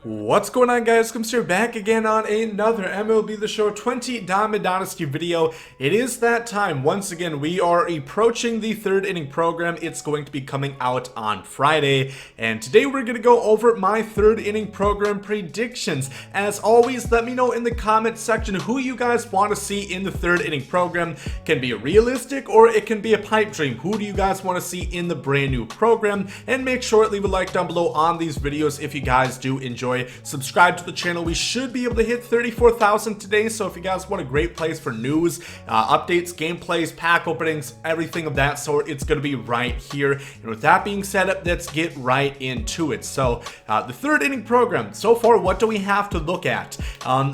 What's going on, guys? Gomes here, back again on another MLB The Show 20 Diamond Dynasty video. It is that time. Once again, we are approaching the third inning program. It's going to be coming out on Friday. And today we're going to go over my third inning program predictions. As always, let me know in the comment section who you guys want to see in the third inning program. It can be realistic or it can be a pipe dream. Who do you guys want to see in the brand new program? And make sure to leave a like down below on these videos if you guys do enjoy. Subscribe to the channel. We should be able to hit 34,000 today, so if you guys want a great place for news, updates, gameplays, pack openings, everything of that sort, it's going to be right here. And with that being said, let's get right into it. So the third inning program, so far, what do we have to look at?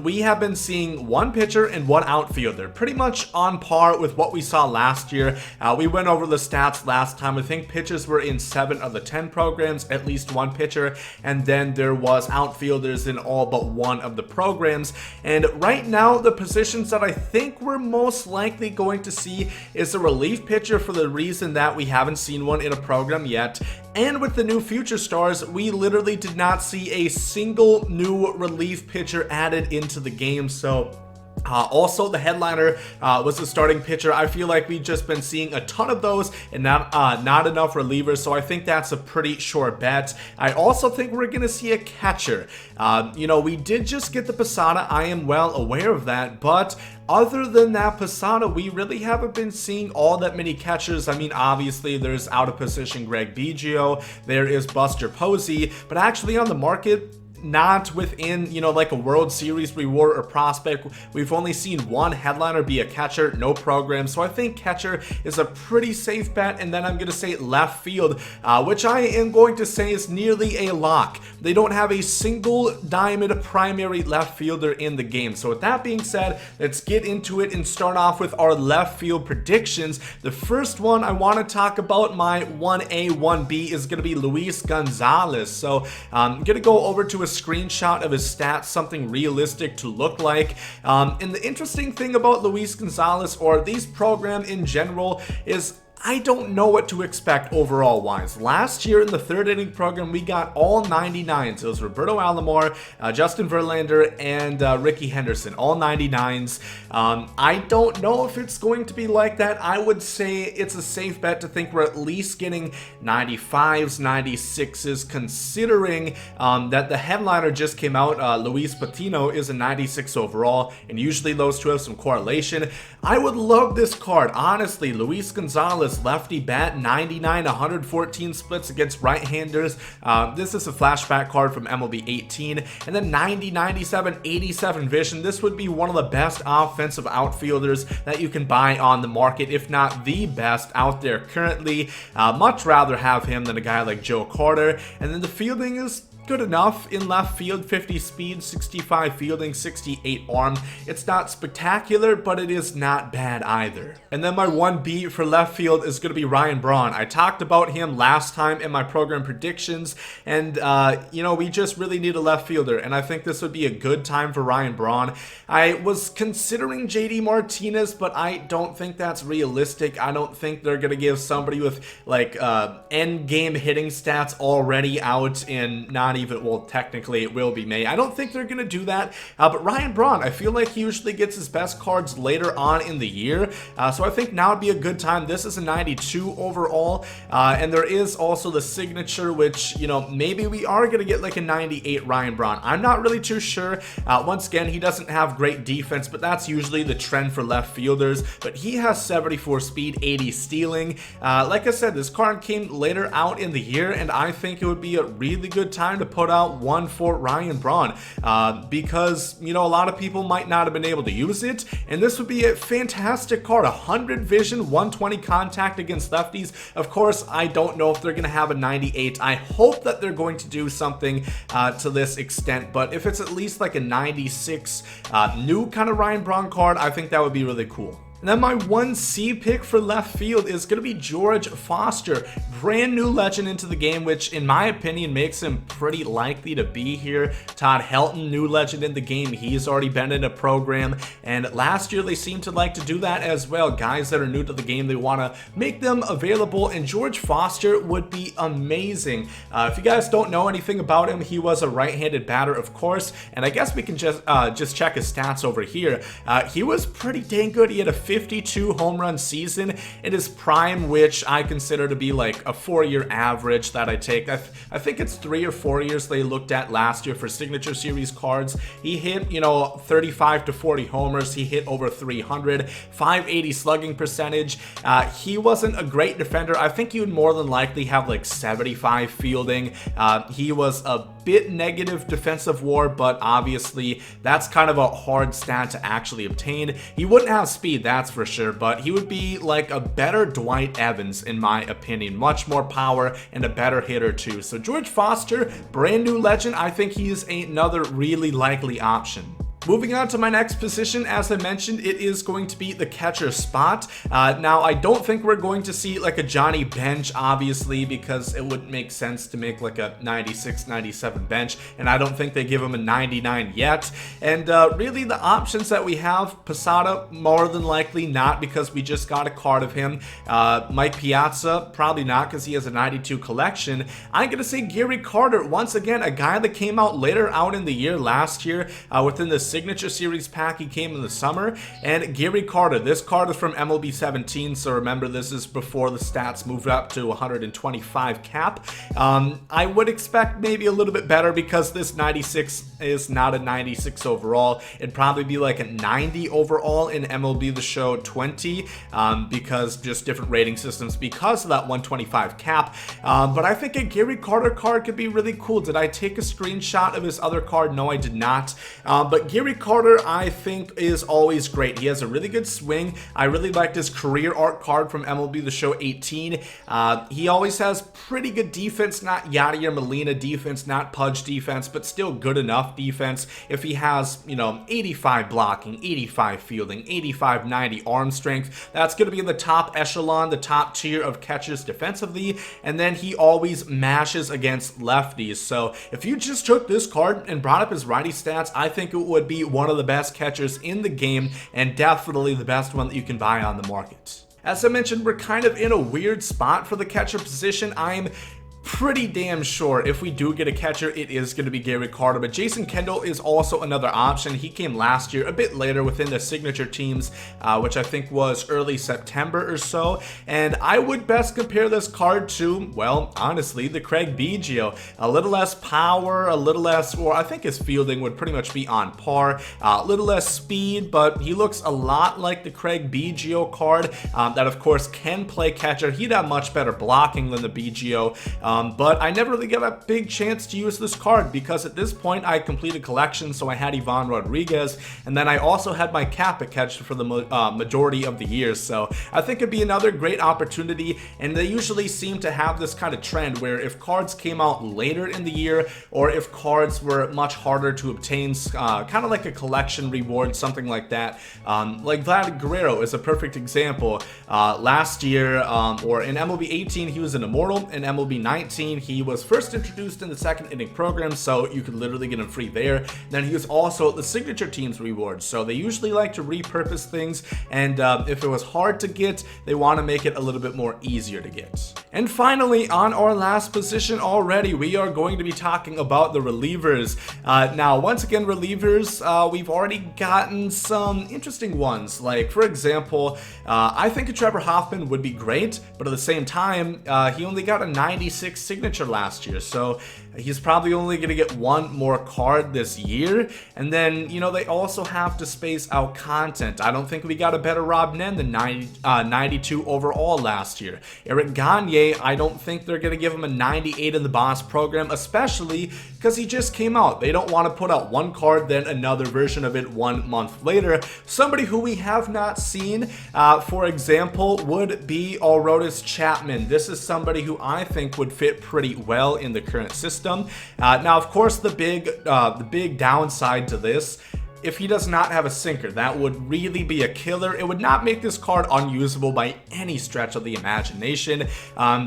We have been seeing one pitcher and one outfielder, pretty much on par with what we saw last year. We went over the stats last time. I think pitchers were in 7 of the 10 programs, at least one pitcher, and then there was outfielders in all but one of the programs. And right now, the positions that I think we're most likely going to see is a relief pitcher, for the reason that we haven't seen one in a program yet. And with the new future stars, we literally did not see a single new relief pitcher added into the game. So also, the headliner was the starting pitcher. I feel like we've just been seeing a ton of those and not enough relievers, so I think that's a pretty sure bet. I also think we're going to see a catcher. We did just get the Posada. I am well aware of that, but other than that Posada, we really haven't been seeing all that many catchers. I mean, obviously, there's out of position Greg Biggio, there is Buster Posey, but actually on the market, not within, like a World Series reward or prospect, we've only seen one headliner be a catcher, no program. So I think catcher is a pretty safe bet. And then I'm going to say left field, which I am going to say is nearly a lock. They don't have a single diamond primary left fielder in the game. So with that being said, let's get into it and start off with our left field predictions. The first one I want to talk about, my 1A, 1B, is going to be Luis Gonzalez. So I'm going to go over to a screenshot of his stats, something realistic to look like. And the interesting thing about Luis Gonzalez, or these program in general, is I don't know what to expect overall wise. Last year in the third inning program, we got all 99s. It was Roberto Alomar, Justin Verlander, and Ricky Henderson, all 99s. I don't know if it's going to be like that. I would say it's a safe bet to think we're at least getting 95s, 96s, considering that the headliner just came out. Luis Patino is a 96 overall, and usually those two have some correlation. I would love this card, honestly. Luis Gonzalez, lefty bat, 99, 114 splits against right-handers. This is a flashback card from MLB 18. And then 90, 97, 87 vision. This would be one of the best offensive outfielders that you can buy on the market, if not the best out there currently. Much rather have him than a guy like Joe Carter. And then the fielding is good enough in left field, 50 speed, 65 fielding, 68 arm. It's not spectacular, but it is not bad either. And then my 1B for left field is going to be Ryan Braun. I talked about him last time in my program predictions, and we just really need a left fielder, and I think this would be a good time for Ryan Braun. I was considering JD Martinez, but I don't think that's realistic. I don't think they're going to give somebody with like end game hitting stats already out in not even, well, technically it will be May. I don't think they're going to do that, but Ryan Braun, I feel like he usually gets his best cards later on in the year, so I think now would be a good time. This is a 92 overall, and there is also the signature, which, maybe we are going to get like a 98 Ryan Braun. I'm not really too sure. Once again, he doesn't have great defense, but that's usually the trend for left fielders, but he has 74 speed, 80 stealing. Like I said, this card came later out in the year, and I think it would be a really good time to put out one for Ryan Braun, because a lot of people might not have been able to use it, and this would be a fantastic card. 100 vision, 120 contact against lefties. Of course, I don't know if they're going to have a 98. I hope that they're going to do something to this extent, but if it's at least like a 96 new kind of Ryan Braun card, I think that would be really cool. And then my 1C pick for left field is going to be George Foster, brand new legend into the game, which in my opinion makes him pretty likely to be here. Todd Helton, new legend in the game, he's already been in a program, and last year they seemed to like to do that as well. Guys that are new to the game, they want to make them available, and George Foster would be amazing. If you guys don't know anything about him, he was a right-handed batter, of course, and I guess we can just check his stats over here. He was pretty dang good. He had a 52 home run season in his prime, which I consider to be like a 4-year average that I take. I think it's 3 or 4 years they looked at last year for Signature Series cards. He hit, 35 to 40 homers. He hit over 300, 580 slugging percentage. He wasn't a great defender. I think he would more than likely have like 75 fielding. He was a bit negative defensive WAR, but obviously that's kind of a hard stat to actually obtain. He wouldn't have speed, that's for sure, but he would be like a better Dwight Evans in my opinion. Much more power and a better hitter too. So George Foster, brand new legend, I think he's another really likely option. Moving on to my next position, as I mentioned, it is going to be the catcher spot. Now, I don't think we're going to see like a Johnny Bench, obviously, because it wouldn't make sense to make like a 96, 97 bench, and I don't think they give him a 99 yet. And really, the options that we have, Posada, more than likely not, because we just got a card of him. Mike Piazza, probably not, because he has a 92 collection. I'm going to say Gary Carter, once again, a guy that came out later out in the year last year, within the Signature Series pack. He came in the summer. And Gary Carter, this card is from MLB 17, so remember this is before the stats moved up to 125 cap. I would expect maybe a little bit better, because this 96 is not a 96 overall. It'd probably be like a 90 overall in MLB The Show 20, because just different rating systems because of that 125 cap. But I think a Gary Carter card could be really cool. Did I take a screenshot of his other card? No, I did not. But Gary Carter, I think, is always great. He has a really good swing. I really liked his career art card from MLB The Show 18. He always has pretty good defense, not Yadier Molina defense, not Pudge defense, but still good enough defense. If he has, 85 blocking, 85 fielding, 85, 90 arm strength, that's going to be in the top echelon, the top tier of catchers defensively. And then he always mashes against lefties. So if you just took this card and brought up his righty stats, I think it would be one of the best catchers in the game, and definitely the best one that you can buy on the market. As I mentioned, we're kind of in a weird spot for the catcher position. I'm pretty damn sure if we do get a catcher, it is going to be Gary Carter, but Jason Kendall is also another option. He came last year, a bit later within the signature teams, which I think was early September or so, and I would best compare this card to, well, honestly, the Craig Biggio. A little less power, a little less, or I think his fielding would pretty much be on par, a little less speed, but he looks a lot like the Craig Biggio card, that of course can play catcher. He'd have much better blocking than the Biggio, but I never really got a big chance to use this card, because at this point I completed collections, so I had Ivan Rodriguez, and then I also had my Kappa catcher for the majority of the year. So I think it'd be another great opportunity, and they usually seem to have this kind of trend where if cards came out later in the year, or if cards were much harder to obtain, kind of like a collection reward, something like that. Like Vlad Guerrero is a perfect example. Last year, or in MLB 18, he was an Immortal. In MLB 19, he was first introduced in the second inning program, so you could literally get him free there. Then he was also the signature team's reward, so they usually like to repurpose things, and if it was hard to get, they want to make it a little bit more easier to get. And finally, on our last position already, we are going to be talking about the relievers. Now, once again, relievers, we've already gotten some interesting ones. Like, for example, I think a Trevor Hoffman would be great, but at the same time, he only got a 96 signature last year, so he's probably only going to get one more card this year. And then, they also have to space out content. I don't think we got a better Rob Nen than 92 overall last year. Eric Gagne, I don't think they're going to give him a 98 in the boss program, especially because he just came out. They don't want to put out one card, then another version of it 1 month later. Somebody who we have not seen, for example, would be Aroldis Chapman. This is somebody who I think would fit pretty well in the current system. Now, of course, the big downside to this, if he does not have a sinker. That would really be a killer. It would not make this card unusable by any stretch of the imagination,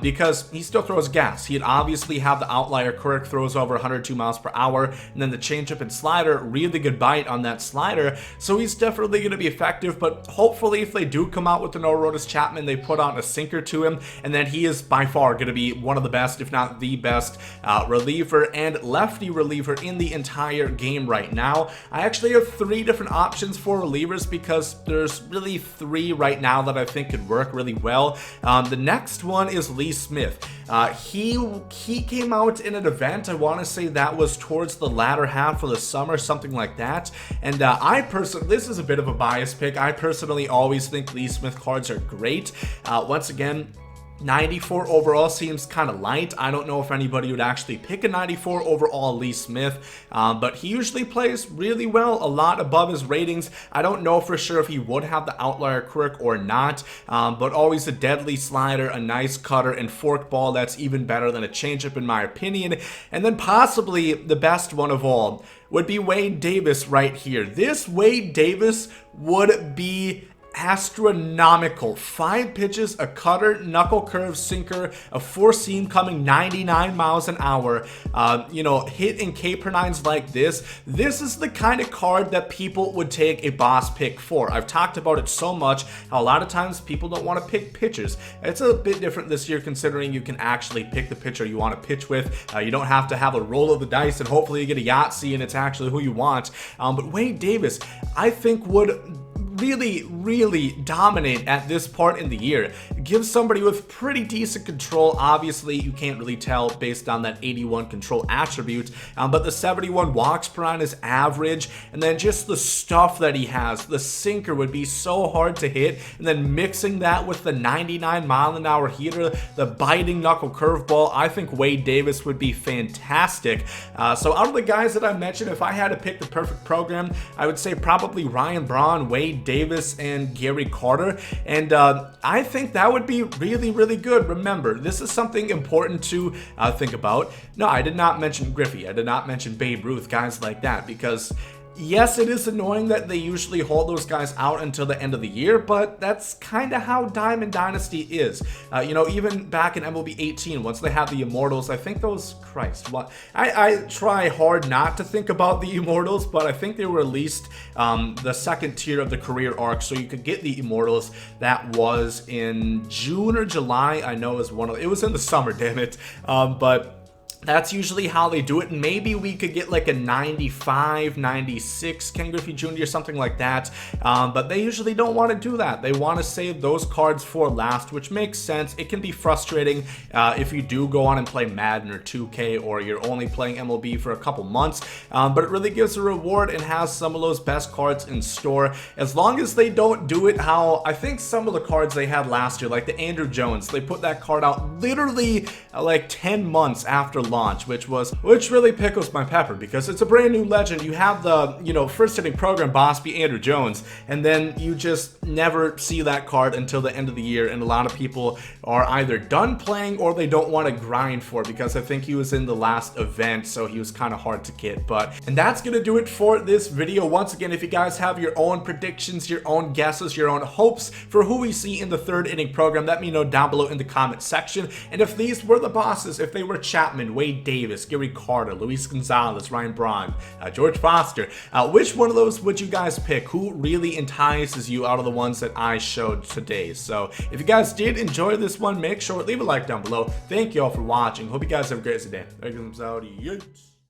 because he still throws gas. He'd obviously have the outlier quirk, throws over 102 miles per hour, and then the changeup and slider, really good bite on that slider, so he's definitely going to be effective. But hopefully if they do come out with an Aroldis Chapman, they put on a sinker to him, and then he is by far going to be one of the best, if not the best, reliever and lefty reliever in the entire game right now. I actually have 3 different options for relievers because there's really 3 right now that I think could work really well. The next one is Lee Smith. He came out in an event, I want to say that was towards the latter half of the summer, something like that, and this is a bit of a biased pick. I personally always think Lee Smith cards are great. Once again, 94 overall seems kind of light. I don't know if anybody would actually pick a 94 overall Lee Smith, but he usually plays really well, a lot above his ratings. I don't know for sure if he would have the outlier quirk or not, but always a deadly slider, a nice cutter, and fork ball that's even better than a changeup in my opinion. And then possibly the best one of all would be Wade Davis right here. This Wade Davis would be astronomical. 5 pitches, a cutter, knuckle curve, sinker, a 4-seam coming 99 miles an hour, you know, hit in K/9s like this. This is the kind of card that people would take a boss pick for. I've talked about it so much, how a lot of times people don't want to pick pitchers. It's a bit different this year considering you can actually pick the pitcher you want to pitch with. You don't have to have a roll of the dice and hopefully you get a Yahtzee and it's actually who you want. But Wade Davis, I think, would really dominate at this part in the year. Give somebody with pretty decent control. Obviously you can't really tell based on that 81 control attribute, but the 71 walks per nine is average, and then just the stuff that he has. The sinker would be so hard to hit, and then mixing that with the 99 mile an hour heater, the biting knuckle curveball, I think Wade Davis would be fantastic. So out of the guys that I mentioned, if I had to pick the perfect program, I would say probably Ryan Braun, Wade Davis, and Gary Carter, and I think that would be really good. Remember, this is something important to think about. No, I did not mention Griffey, I did not mention Babe Ruth, guys like that, because yes, it is annoying that they usually hold those guys out until the end of the year, but that's kind of how Diamond Dynasty is. You know, even back in MLB 18, once they have the Immortals, I think those, Christ, what? I try hard not to think about the Immortals, but I think they were released the second tier of the career arc, so you could get the Immortals. That was in June or July, I know it was in the summer, damn it, but that's usually how they do it. Maybe we could get like a 95, 96 Ken Griffey Jr. or something like that, but they usually don't want to do that. They want to save those cards for last, which makes sense. It can be frustrating if you do go on and play Madden or 2K, or you're only playing MLB for a couple months, but it really gives a reward and has some of those best cards in store, as long as they don't do it how I think some of the cards they had last year, like the Andrew Jones, they put that card out literally like 10 months after launch, which really pickles my pepper, because it's a brand new legend. You have the, you know, first inning program boss be Andrew Jones, and then you just never see that card until the end of the year, and a lot of people are either done playing or they don't want to grind for it, because I think he was in the last event, so he was kind of hard to get. And that's gonna do it for this video. Once again, if you guys have your own predictions, your own guesses, your own hopes for who we see in the third inning program, let me know down below in the comment section. And if these were the bosses, if they were Chapman, Wade Davis, Gary Carter, Luis Gonzalez, Ryan Braun, George Foster, which one of those would you guys pick? Who really entices you out of the ones that I showed today? So if you guys did enjoy this one, make sure to leave a like down below. Thank you all for watching. Hope you guys have a great day. There comes out.